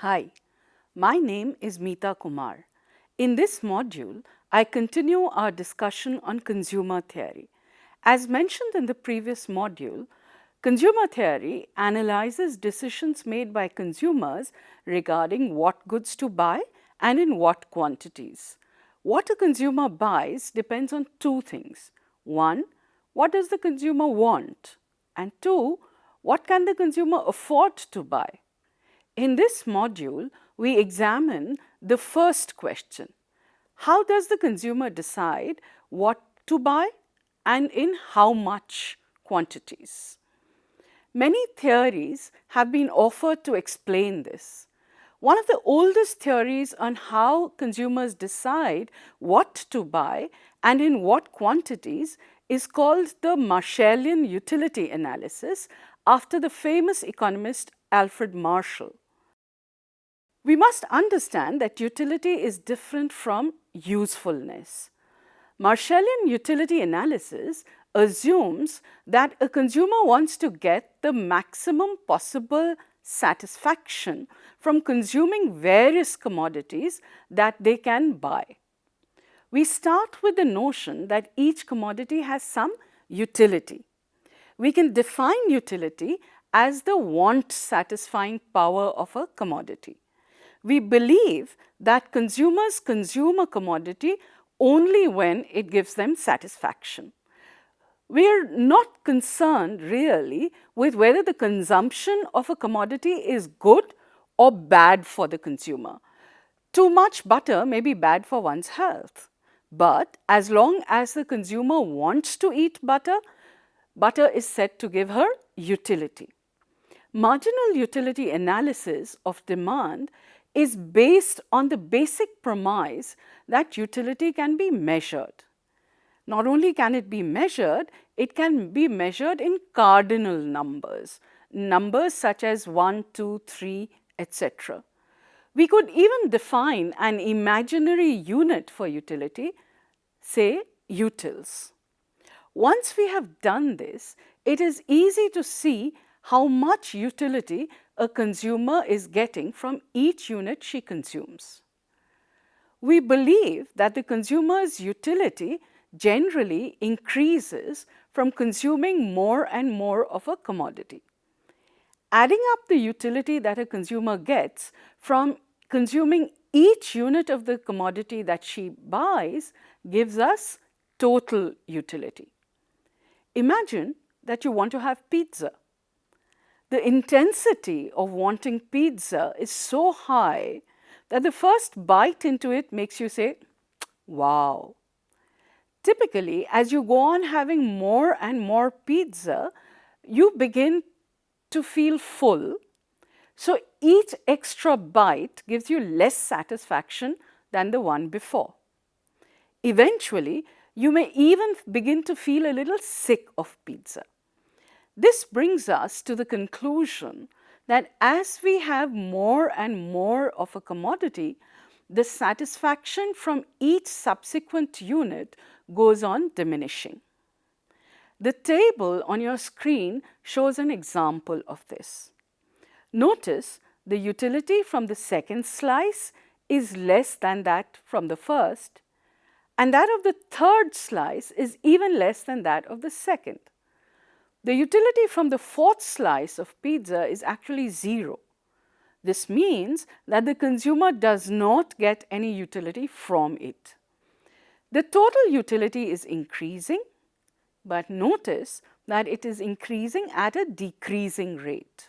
Hi, my name is Meeta Kumar. In this module, I continue our discussion on consumer theory. As mentioned in the previous module, consumer theory analyzes decisions made by consumers regarding what goods to buy and in what quantities. What a consumer buys depends on two things. One, what does the consumer want? And two, what can the consumer afford to buy? In this module, we examine the first question. How does the consumer decide what to buy and in how much quantities? Many theories have been offered to explain this. One of the oldest theories on how consumers decide what to buy and in what quantities is called the Marshallian utility analysis after the famous economist Alfred Marshall. We must understand that utility is different from usefulness. Marshallian utility analysis assumes that a consumer wants to get the maximum possible satisfaction from consuming various commodities that they can buy. We start with the notion that each commodity has some utility. We can define utility as the want satisfying power of a commodity. We believe that consumers consume a commodity only when it gives them satisfaction. We are not concerned really with whether the consumption of a commodity is good or bad for the consumer. Too much butter may be bad for one's health, but as long as the consumer wants to eat butter, butter is said to give her utility. Marginal utility analysis of demand is based on the basic premise that utility can be measured. Not only can it be measured, it can be measured in cardinal numbers, numbers such as 1, 2, 3, etc. We could even define an imaginary unit for utility, say utils. Once we have done this, it is easy to see how much utility a consumer is getting from each unit she consumes. We believe that the consumer's utility generally increases from consuming more and more of a commodity. Adding up the utility that a consumer gets from consuming each unit of the commodity that she buys gives us total utility. Imagine that you want to have pizza. The intensity of wanting pizza is so high that the first bite into it makes you say, wow. Typically, as you go on having more and more pizza, you begin to feel full. So each extra bite gives you less satisfaction than the one before. Eventually, you may even begin to feel a little sick of pizza. This brings us to the conclusion that as we have more and more of a commodity, the satisfaction from each subsequent unit goes on diminishing. The table on your screen shows an example of this. Notice the utility from the second slice is less than that from the first, and that of the third slice is even less than that of the second. The utility from the fourth slice of pizza is actually 0. This means that the consumer does not get any utility from it. The total utility is increasing, but notice that it is increasing at a decreasing rate.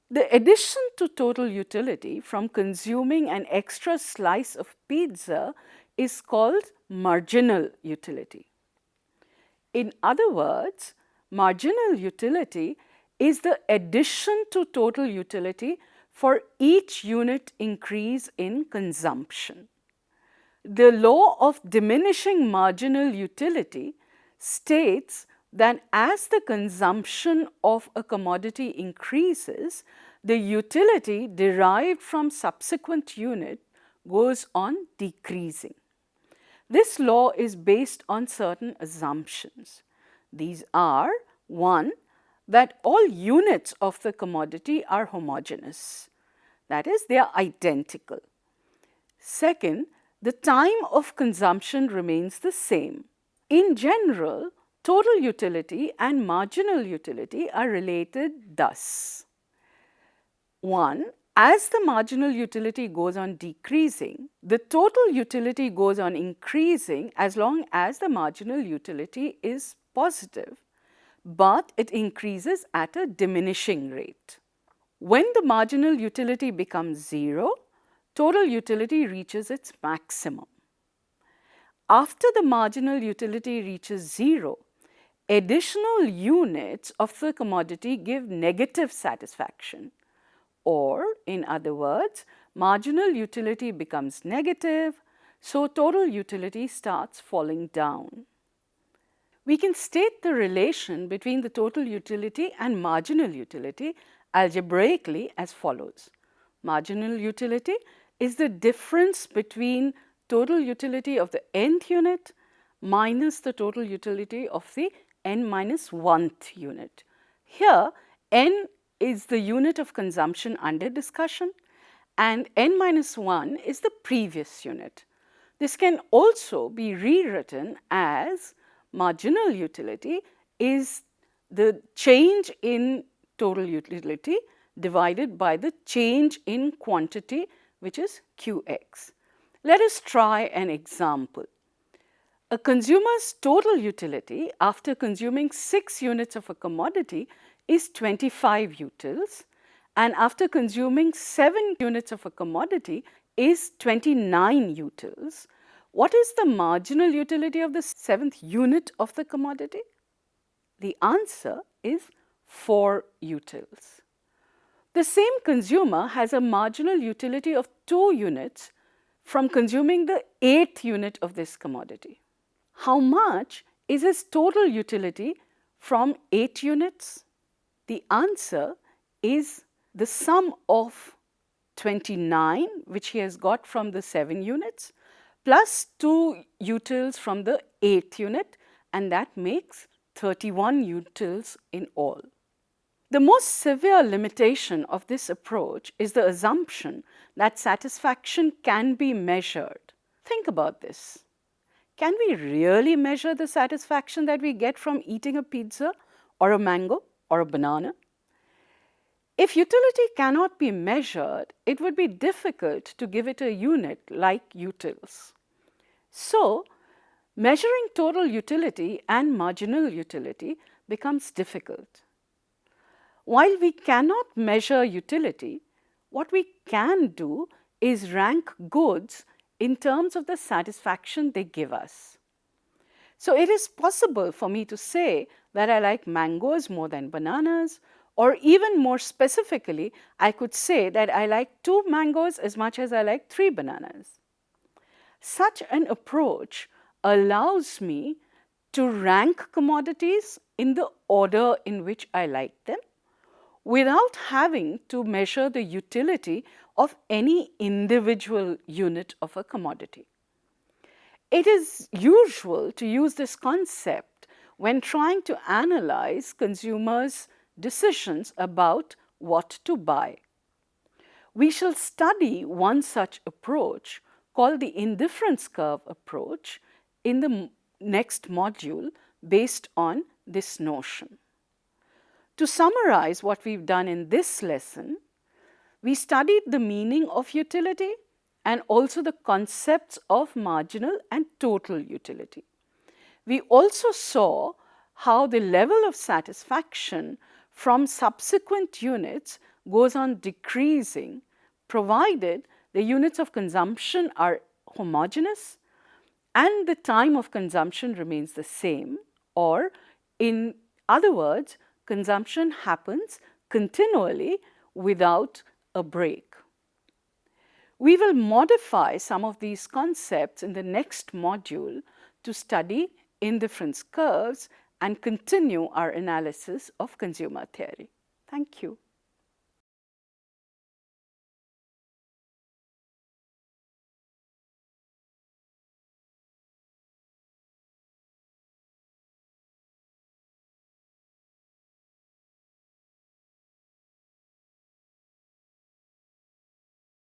The addition to total utility from consuming an extra slice of pizza is called marginal utility. In other words, marginal utility is the addition to total utility for each unit increase in consumption. The law of diminishing marginal utility states that as the consumption of a commodity increases, the utility derived from subsequent unit goes on decreasing. This law is based on certain assumptions. These are: 1, that all units of the commodity are homogeneous. That is, they are identical. Second, the time of consumption remains the same. In general, total utility and marginal utility are related thus. 1. As the marginal utility goes on decreasing, the total utility goes on increasing as long as the marginal utility is positive, but it increases at a diminishing rate. When the marginal utility becomes 0, total utility reaches its maximum. After the marginal utility reaches 0, additional units of the commodity give negative satisfaction. Or, in other words, marginal utility becomes negative, so total utility starts falling down. We can state the relation between the total utility and marginal utility algebraically as follows. Marginal utility is the difference between total utility of the nth unit minus the total utility of the n minus 1th unit. Here, n is the unit of consumption under discussion and n minus 1 is the previous unit. This can also be rewritten as marginal utility is the change in total utility divided by the change in quantity, which is Qx. Let us try an example. A consumer's total utility after consuming 6 units of a commodity is 25 utils, and after consuming 7 units of a commodity is 29 utils. What is the marginal utility of the 7th unit of the commodity? The answer is 4 utils. The same consumer has a marginal utility of 2 units from consuming the 8th unit of this commodity. How much is his total utility from 8 units? The answer is the sum of 29, which he has got from the 7 units, plus 2 utils from the 8th unit, and that makes 31 utils in all. The most severe limitation of this approach is the assumption that satisfaction can be measured. Think about this. Can we really measure the satisfaction that we get from eating a pizza or a mango or a banana? If utility cannot be measured, it would be difficult to give it a unit like utils. So, measuring total utility and marginal utility becomes difficult. While we cannot measure utility, what we can do is rank goods in terms of the satisfaction they give us. So, it is possible for me to say that I like mangoes more than bananas, or even more specifically, I could say that I like 2 mangoes as much as I like 3 bananas. Such an approach allows me to rank commodities in the order in which I like them, without having to measure the utility of any individual unit of a commodity. It is usual to use this concept when trying to analyze consumers' decisions about what to buy. We shall study one such approach called the indifference curve approach in the next module based on this notion. To summarize what we've done in this lesson, we studied the meaning of utility and also the concepts of marginal and total utility. We also saw how the level of satisfaction from subsequent units goes on decreasing, provided the units of consumption are homogeneous and the time of consumption remains the same, or in other words, consumption happens continually without a break. We will modify some of these concepts in the next module to study indifference curves and continue our analysis of consumer theory. Thank you.